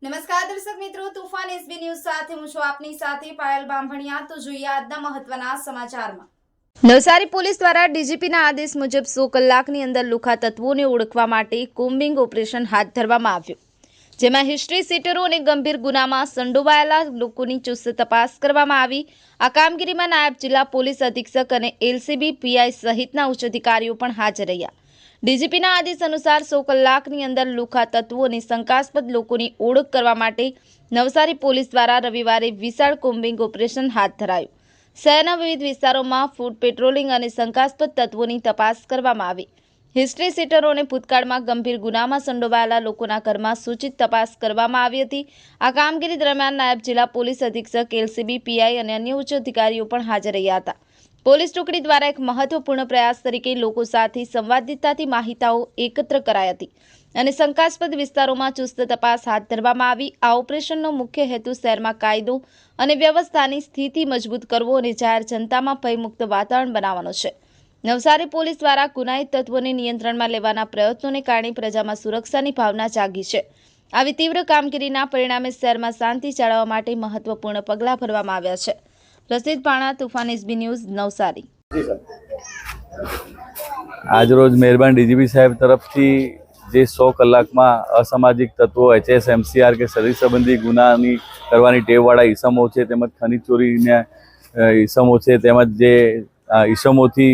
નમસ્કાર દર્શક મિત્રો, તુફાન એસબી ન્યૂઝ સાથે હું છું આપની સાથે પાયલ બામભણિયા। તો જોઈએ આજના મહત્વના સમાચારમાં। નવસારી પોલીસ દ્વારા ડીજીપીના આદેશ મુજબ 100 કલાકની અંદર લુખા તત્વોને ઓળખવા માટે કોમ્બિંગ ઓપરેશન હાથ ધરવામાં આવ્યું, જેમાં હિસ્ટ્રી સીટરો અને ગંભીર ગુનામાં સંડોવાયેલા લોકોની ચુસ્ત તપાસ કરવામાં આવી। આ કામગીરીમાં નાયબ જિલ્લા પોલીસ અધિક્ષક અને એલસીબી પીઆઈ સહિતના ઉચ્ચ અધિકારીઓ પણ હાજર રહ્યા। ડીજીપીના આદેશ અનુસાર 100 કલાકની અંદર લુખા તત્વો અને શંકાસ્પદ લોકોની ઓળખ કરવા માટે નવસારી પોલીસ દ્વારા રવિવારે વિશાળ કોમ્બિંગ ઓપરેશન હાથ ધરાયું। શહેરના વિવિધ વિસ્તારોમાં ફૂટ પેટ્રોલિંગ અને શંકાસ્પદ તત્વોની તપાસ કરવામાં આવી। હિસ્ટ્રી સીટરો અને ભૂતકાળમાં ગંભીર ગુનામાં સંડોવાયેલા લોકોના ઘરમાં સૂચિત તપાસ કરવામાં આવી હતી। આ કામગીરી દરમિયાન નાયબ જિલ્લા પોલીસ અધિક્ષક, એલસીબી પીઆઈ અને અન્ય ઉચ્ચ અધિકારીઓ પણ હાજર રહ્યા હતા। પોલીસ ટુકડી દ્વારા એક મહત્વપૂર્ણ પ્રયાસ તરીકે લોકો સાથે સંવાદિતાથી માહિતીઓ એકત્ર કરાઈ હતી અને શંકાસ્પદ વિસ્તારોમાં ચુસ્ત તપાસ હાથ ધરવામાં આવી। આ ઓપરેશનનો મુખ્ય હેતુ શહેરમાં કાયદો અને વ્યવસ્થાની સ્થિતિ મજબૂત કરવો અને જાહેર જનતામાં ભયમુક્ત વાતાવરણ બનાવવાનો છે। નવસારી પોલીસ દ્વારા ગુનાહિત તત્વોને નિયંત્રણમાં લેવાના પ્રયત્નોને કારણે પ્રજામાં સુરક્ષાની ભાવના જાગી છે। આવી તીવ્ર કામગીરીના પરિણામે શહેરમાં શાંતિ જાળવવા માટે મહત્વપૂર્ણ પગલાં ભરવામાં આવ્યા છે। રસીદ પાણા, તુફાન એસબી ન્યૂઝ, નવસારી। आज रोज मेहरबान डीजीपी साहेब तरफथी जे 100 कलाकमां असामाजिक तत्वों HSMCR के शरीर संबंधी गुनानी करवानी टेववाळा ईसमो छे तेमज खनिज चोरीना ईसमो छे तेमज जे ईसमोथी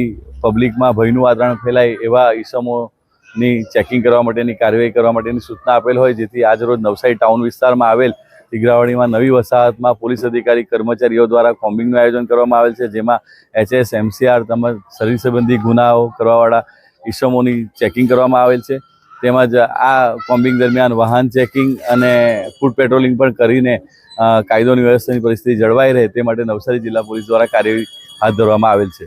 पब्लिकमां भयनुं वातावरण फैलाय एवा ईसमोनी चेकिंग करवा माटेनी कार्यवाही करवा माटेनी सूचना आपेल होय, जेथी आज रोज नवसारी टाउन विस्तारमां आवेल ટીગરાવાડીમાં નવી વસાહતમાં પોલીસ અધિકારી કર્મચારીઓ દ્વારા કોમ્બિંગનું આયોજન કરવામાં આવેલ છે, જેમાં HSMCR તેમજ શરીર સંબંધી ગુનાઓ કરવાવાળા ઈસમોની ચેકિંગ કરવામાં આવેલ છે। તેમજ આ કોમ્બિંગ દરમિયાન વાહન ચેકિંગ અને ફૂટ પેટ્રોલિંગ પણ કરીને કાયદોની વ્યવસ્થાની પરિસ્થિતિ જળવાઈ રહે તે માટે નવસારી જિલ્લા પોલીસ દ્વારા કાર્યવાહી હાથ ધરવામાં આવેલ છે।